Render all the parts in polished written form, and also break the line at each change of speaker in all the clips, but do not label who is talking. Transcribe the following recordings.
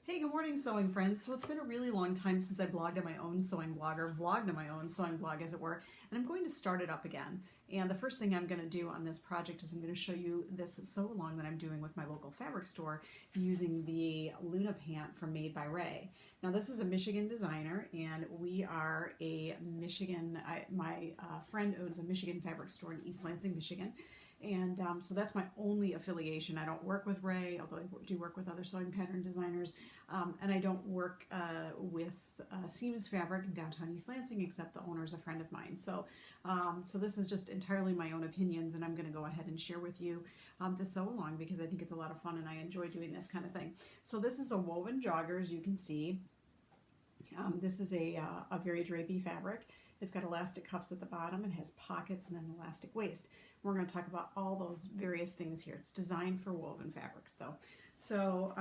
Hey, good morning, sewing friends. So it's been a really long time since I blogged on my own sewing blog, or vlogged on my own sewing blog, as it were, and I'm going to start it up again. And the first thing I'm going to do on this project is I'm going to show you this sew along that I'm doing with my local fabric store using the Luna pant from Made by Ray. Now this is a Michigan designer, and we are a Michigan, my friend owns a Michigan fabric store in East Lansing, Michigan. And so that's my only affiliation. I don't work with Ray, although I do work with other sewing pattern designers. And I don't work with Seams Fabric in downtown East Lansing, except the owner is a friend of mine. So this is just entirely my own opinions, and I'm going to go ahead and share with you the sew along because I think it's a lot of fun and I enjoy doing this kind of thing. So this is a woven jogger, as you can see. This is a very drapey fabric. It's got elastic cuffs at the bottom and has pockets and an elastic waist. We're going to talk about all those various things here. It's designed for woven fabrics though. So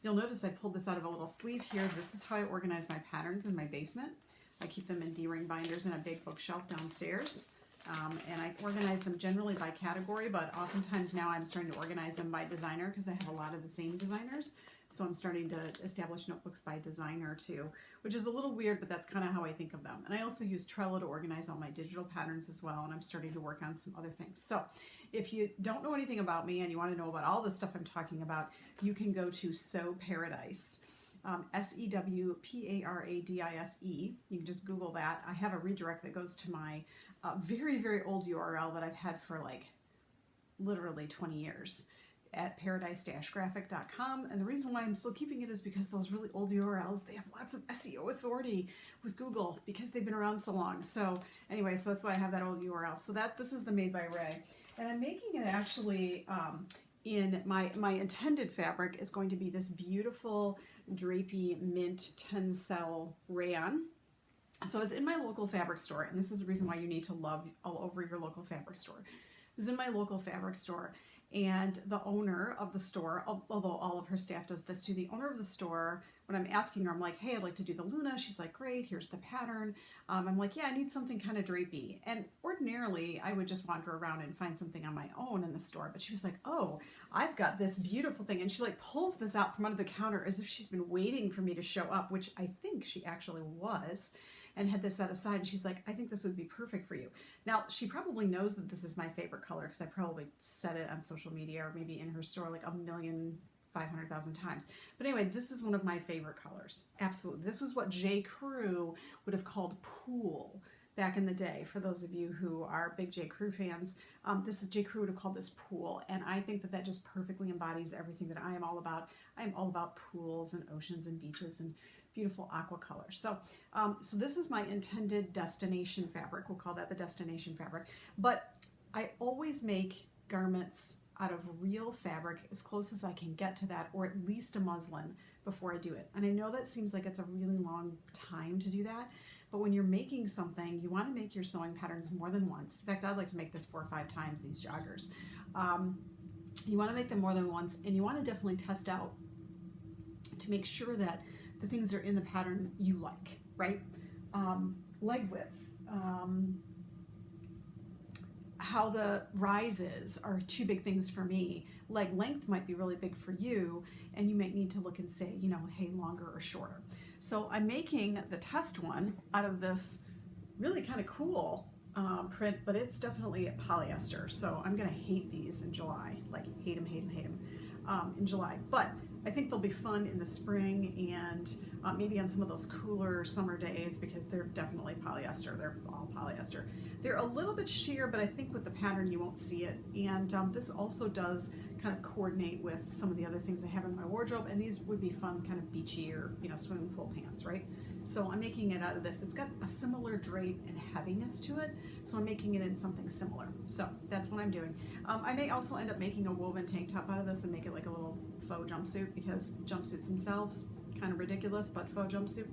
you'll notice I pulled this out of a little sleeve here. This is how I organize my patterns in my basement. I keep them in D-ring binders in a big bookshelf downstairs. And I organize them generally by category, but oftentimes now I'm starting to organize them by designer because I have a lot of the same designers. So I'm starting to establish notebooks by designer too, which is a little weird, but that's kind of how I think of them. And I also use Trello to organize all my digital patterns as well, and I'm starting to work on some other things. So if you don't know anything about me and you want to know about all the stuff I'm talking about, you can go to Sew Paradise. SEWPARADISE. You can just Google that. I have a redirect that goes to my very, very old URL that I've had for like literally 20 years at paradise-graphic.com. And the reason why I'm still keeping it is because those really old URLs, they have lots of SEO authority with Google because they've been around so long. So anyway, so that's why I have that old URL. So this is the Made by Ray. And I'm making it actually in my intended fabric is going to be this beautiful drapey mint tencel rayon. So I was in my local fabric store, and this is the reason why you need to love all over your local fabric store. I was in my local fabric store, and the owner of the store, although all of her staff does this too, the owner of the store, when I'm asking her, I'm like, hey, I'd like to do the Luna. She's like, great, here's the pattern. I'm like, yeah, I need something kind of drapey. And ordinarily, I would just wander around and find something on my own in the store. But she was like, oh, I've got this beautiful thing. And she like pulls this out from under the counter as if she's been waiting for me to show up, which I think she actually was, and had this set aside. And she's like, I think this would be perfect for you. Now, she probably knows that this is my favorite color because I probably said it on social media or maybe in her store like 1,500,000 times. But anyway, this is one of my favorite colors. Absolutely. This was what J. Crew would have called pool back in the day. For those of you who are big J. Crew fans, this is J. Crew would have called this pool. And I think that just perfectly embodies everything that I am all about. I am all about pools and oceans and beaches and beautiful aqua colors. So this is my intended destination fabric. We'll call that the destination fabric. But I always make garments out of real fabric as close as I can get to that, or at least a muslin before I do it. And I know that seems like it's a really long time to do that, but when you're making something, you want to make your sewing patterns more than once. In fact, I'd like to make this 4 or 5 times, these joggers. You want to make them more than once, and you want to definitely test out to make sure that the things are in the pattern you like, right? Leg width, how the rises are 2 big things for me. Leg length might be really big for you, and you might need to look and say, you know, hey, longer or shorter. So I'm making the test one out of this really kind of cool print, but it's definitely a polyester. So I'm gonna hate these in July, like hate them in July. But I think they'll be fun in the spring and maybe on some of those cooler summer days because they're definitely polyester. They're all polyester. They're a little bit sheer, but I think with the pattern you won't see it. And this also does kind of coordinate with some of the other things I have in my wardrobe, and these would be fun kind of beachy or, you know, swimming pool pants, right? So I'm making it out of this. It's got a similar drape and heaviness to it, so I'm making it in something similar. So that's what I'm doing. I may also end up making a woven tank top out of this and make it like a little faux jumpsuit, because jumpsuits themselves, kind of ridiculous, but faux jumpsuit,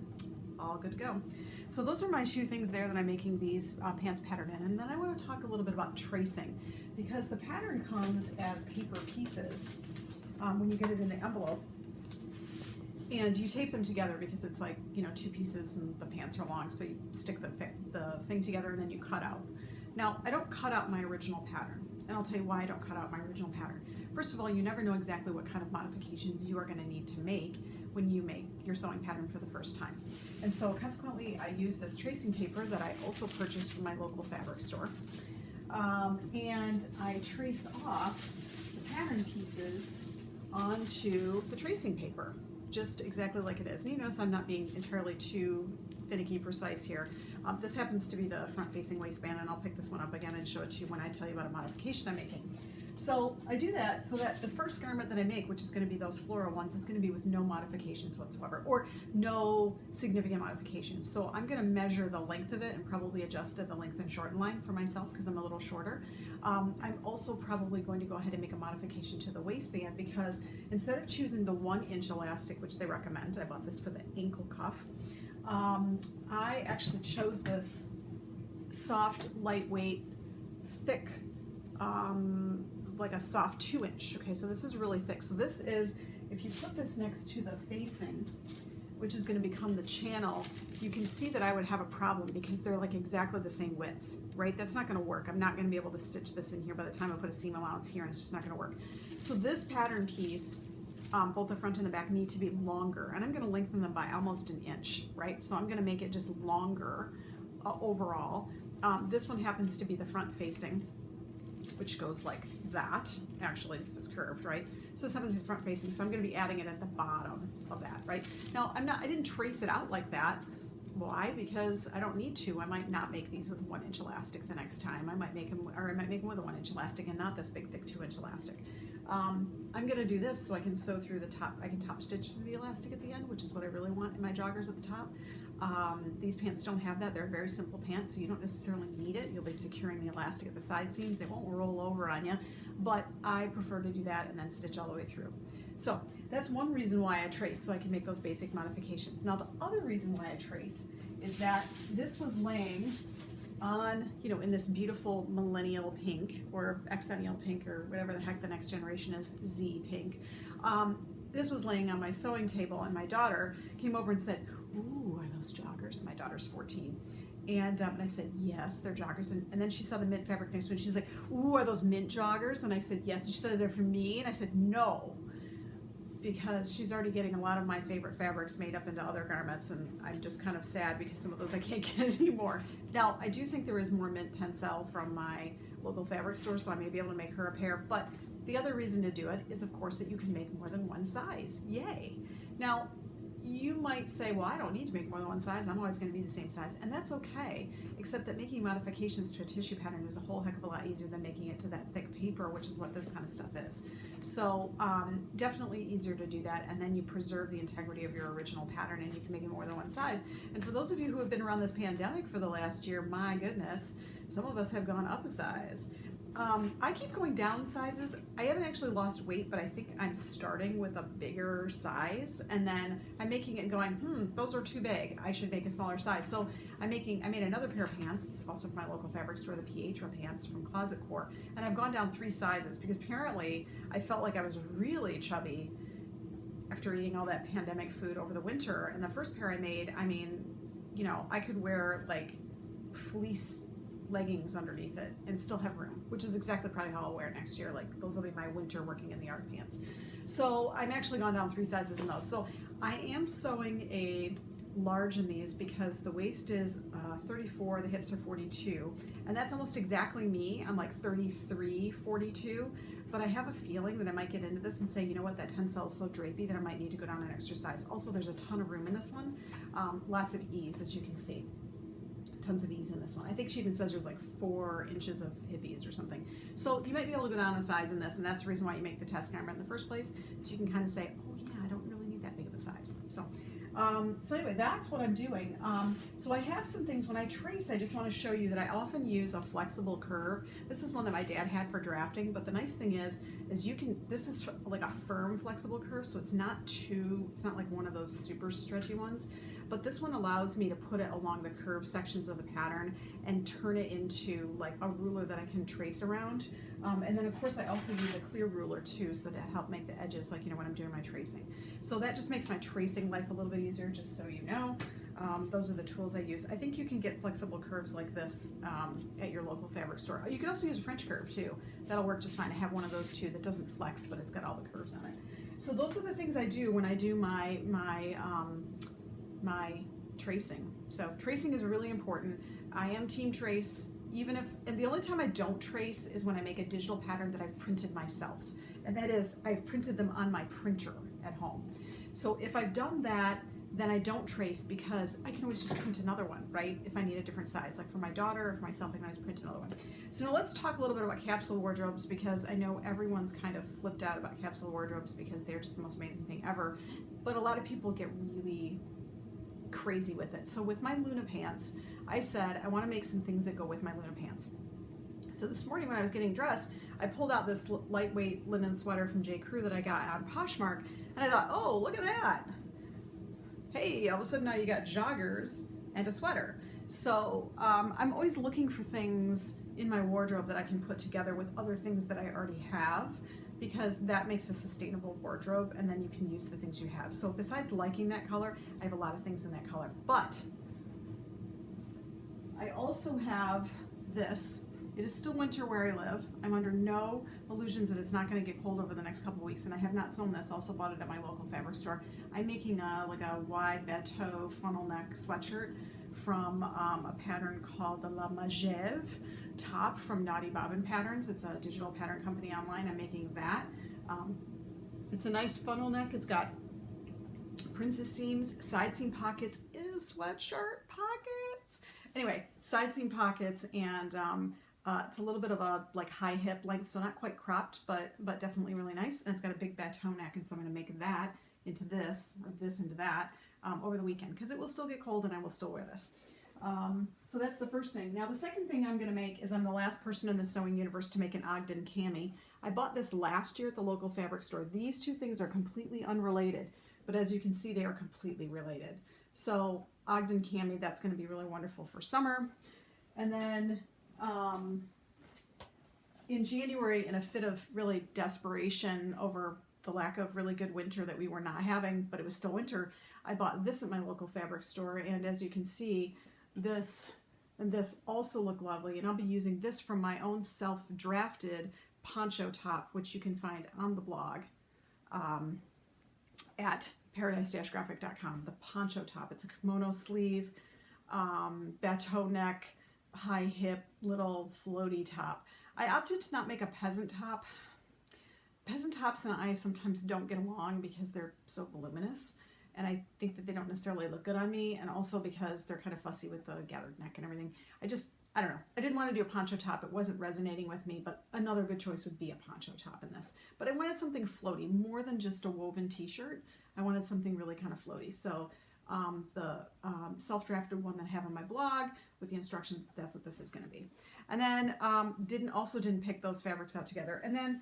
all good to go. So those are my 2 things there that I'm making these pants pattern in. And then I want to talk a little bit about tracing, because the pattern comes as paper pieces when you get it in the envelope. And you tape them together because it's like, you know, 2 pieces and the pants are long. So you stick the thing together and then you cut out. Now, I don't cut out my original pattern. And I'll tell you why I don't cut out my original pattern. First of all, you never know exactly what kind of modifications you are going to need to make when you make your sewing pattern for the first time. And so consequently, I use this tracing paper that I also purchased from my local fabric store. And I trace off the pattern pieces onto the tracing paper, just exactly like it is. And you notice I'm not being entirely too finicky precise here. This happens to be the front-facing waistband, and I'll pick this one up again and show it to you when I tell you about a modification I'm making. So I do that so that the first garment that I make, which is going to be those floral ones, is going to be with no modifications whatsoever, or no significant modifications. So I'm going to measure the length of it and probably adjust it, the length and shorten line for myself because I'm a little shorter. I'm also probably going to go ahead and make a modification to the waistband, because instead of choosing the 1-inch elastic, which they recommend, I bought this for the ankle cuff, I actually chose this soft, lightweight, thick, like a soft 2-inch. Okay, so this is really thick. So this is, if you put this next to the facing, which is going to become the channel, you can see that I would have a problem because they're like exactly the same width, right? That's not going to work. I'm not going to be able to stitch this in here by the time I put a seam allowance here, and it's just not going to work. So this pattern piece, both the front and the back, need to be longer, and I'm going to lengthen them by almost 1 inch, right? So I'm going to make it just longer overall. This one happens to be the front facing, which goes like that, actually, because it's curved, right? So this happens to be front facing, so I'm going to be adding it at the bottom of that, right? Now, I didn't trace it out like that. Why? Because I don't need to. I might not make these with 1-inch elastic the next time. I might make them, or I might make them with a 1-inch elastic and not this big, thick 2-inch elastic. I'm going to do this so I can sew through the top. I can top stitch through the elastic at the end, which is what I really want in my joggers at the top. These pants don't have that. They're very simple pants, so you don't necessarily need it. You'll be securing the elastic at the side seams. They won't roll over on you, but I prefer to do that and then stitch all the way through. So that's one reason why I trace, so I can make those basic modifications. Now the other reason why I trace is that this was laying on, in this beautiful millennial pink, or exennial pink, or whatever the heck the next generation is, Z pink. This was laying on my sewing table, and my daughter came over and said, "Ooh, are those joggers?" My daughter's 14. And I said, "Yes, they're joggers." And then she saw the mint fabric next to it, and she's like, "Ooh, are those mint joggers?" And I said, "Yes." And she said, "They're for me?" And I said, "No," because she's already getting a lot of my favorite fabrics made up into other garments, and I'm just kind of sad because some of those I can't get anymore. Now, I do think there is more mint tencel from my local fabric store, so I may be able to make her a pair, but the other reason to do it is, of course, that you can make more than one size. Yay! Now, you might say, "Well, I don't need to make more than one size. I'm always going to be the same size," and that's okay, except that making modifications to a tissue pattern is a whole heck of a lot easier than making it to that thick paper, which is what this kind of stuff is. So definitely easier to do that, and then you preserve the integrity of your original pattern, and you can make it more than one size. And for those of you who have been around this pandemic for the last year, my goodness, some of us have gone up a size. I keep going down sizes. I haven't actually lost weight, but I think I'm starting with a bigger size, and then I'm making it and going, those are too big. I should make a smaller size. So I made another pair of pants, also from my local fabric store, the Pietra pants from Closet Core, and I've gone down 3 sizes because apparently I felt like I was really chubby after eating all that pandemic food over the winter. And the first pair I made, I could wear like fleece leggings underneath it and still have room, which is exactly probably how I'll wear it next year. Like, those will be my winter working in the yard pants. So I'm actually gone down 3 sizes in those. So I am sewing a large in these because the waist is 34, the hips are 42, and that's almost exactly me. I'm like 33, 42, but I have a feeling that I might get into this and say, you know what, that tencel is so drapey that I might need to go down an extra size. Also, there's a ton of room in this one, lots of ease, as you can see. Tons of ease in this one. I think she even says there's like 4 inches of hippies or something. So you might be able to go down a size in this, and that's the reason why you make the test garment in the first place, so you can kind of say, oh yeah, I don't really need that big of a size. So anyway, that's what I'm doing. So I have some things when I trace. I just want to show you that I often use a flexible curve. This is one that my dad had for drafting, but the nice thing is this is like a firm flexible curve, so it's not like one of those super stretchy ones. But this one allows me to put it along the curved sections of the pattern and turn it into like a ruler that I can trace around. And then of course I also use a clear ruler too, so to help make the edges, like, when I'm doing my tracing. So that just makes my tracing life a little bit easier, just so you know. Those are the tools I use. I think you can get flexible curves like this at your local fabric store. You can also use a French curve too. That'll work just fine. I have one of those too that doesn't flex, but it's got all the curves on it. So those are the things I do when I do my tracing. So tracing is really important. I am team trace, even if, and the only time I don't trace is when I make a digital pattern that I've printed myself. And that is, I've printed them on my printer at home. So if I've done that, then I don't trace, because I can always just print another one, right? If I need a different size, like for my daughter or for myself, I can always print another one. So now let's talk a little bit about capsule wardrobes, because I know everyone's kind of flipped out about capsule wardrobes because they're just the most amazing thing ever. But a lot of people get really crazy with it. So with my Luna pants, I said I want to make some things that go with my Luna pants. So this morning when I was getting dressed, I pulled out this lightweight linen sweater from J. Crew that I got on Poshmark, and I thought, oh, look at that. Hey, all of a sudden now you got joggers and a sweater. So I'm always looking for things in my wardrobe that I can put together with other things that I already have, because that makes a sustainable wardrobe, and then you can use the things you have. So besides liking that color, I have a lot of things in that color. But I also have this. It is still winter where I live. I'm under no illusions that it's not going to get cold over the next couple of weeks, and I have not sewn this. Also bought it at my local fabric store. I'm making like a wide bateau funnel neck sweatshirt from a pattern called the La Magève top from Naughty Bobbin Patterns. It's a digital pattern company online. I'm making that. It's a nice funnel neck. It's got princess seams, side seam pockets, sweatshirt pockets. Anyway, side seam pockets, and it's a little bit of a like high hip length, so not quite cropped, but definitely really nice. And it's got a big bateau neck, and so I'm going to make that into this, or this into that, over the weekend, because it will still get cold and I will still wear this. So that's the first thing. Now the second thing I'm going to make is, I'm the last person in the sewing universe to make an Ogden cami. I bought this last year at the local fabric store. These two things are completely unrelated, but as you can see, they are completely related. So Ogden cami, that's going to be really wonderful for summer. And then in January, in a fit of really desperation over the lack of really good winter that we were not having, but it was still winter, I bought this at my local fabric store. And as you can see, this and this also look lovely. And I'll be using this from my own self-drafted poncho top, which you can find on the blog at paradise-graphic.com. The poncho top. It's a kimono sleeve, bateau neck, high hip, little floaty top. I opted to not make a peasant top. Peasant tops and I sometimes don't get along because they're so voluminous, and I think that they don't necessarily look good on me, and also because they're kind of fussy with the gathered neck and everything. I don't know. I didn't want to do a poncho top. It wasn't resonating with me, but another good choice would be a poncho top in this. But I wanted something floaty, more than just a woven t-shirt. I wanted something really kind of floaty. So the self-drafted one that I have on my blog with the instructions, that's what this is going to be. And then didn't pick those fabrics out together. And then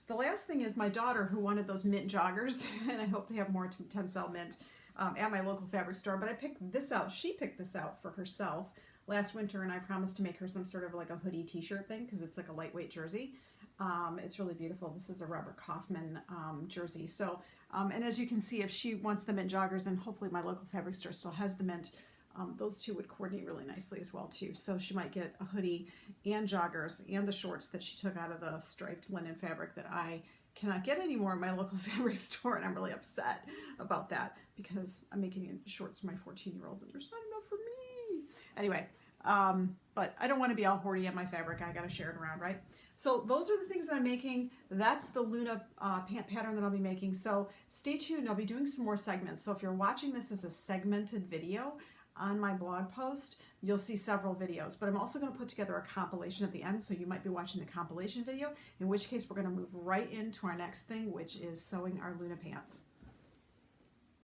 the last thing is my daughter, who wanted those mint joggers, and I hope they have more Tencel mint at my local fabric store, but I picked this out. She picked this out for herself last winter, and I promised to make her some sort of like a hoodie t-shirt thing, because it's like a lightweight jersey. It's really beautiful. This is a Robert Kaufman jersey. So, and as you can see, if she wants the mint joggers, and hopefully my local fabric store still has the mint, those two would coordinate really nicely as well too. So she might get a hoodie and joggers and the shorts that she took out of the striped linen fabric that I cannot get anymore in my local fabric store, and I'm really upset about that, because I'm making shorts for my 14-year-old and there's not enough for me. Anyway, but I don't want to be all hoardy on my fabric. I got to share it around, right? So those are the things that I'm making. That's the Luna pant pattern that I'll be making. So stay tuned. I'll be doing some more segments. So if you're watching this as a segmented video on my blog post, you'll see several videos. But I'm also going to put together a compilation at the end. So you might be watching the compilation video, in which case we're going to move right into our next thing, which is sewing our Luna pants.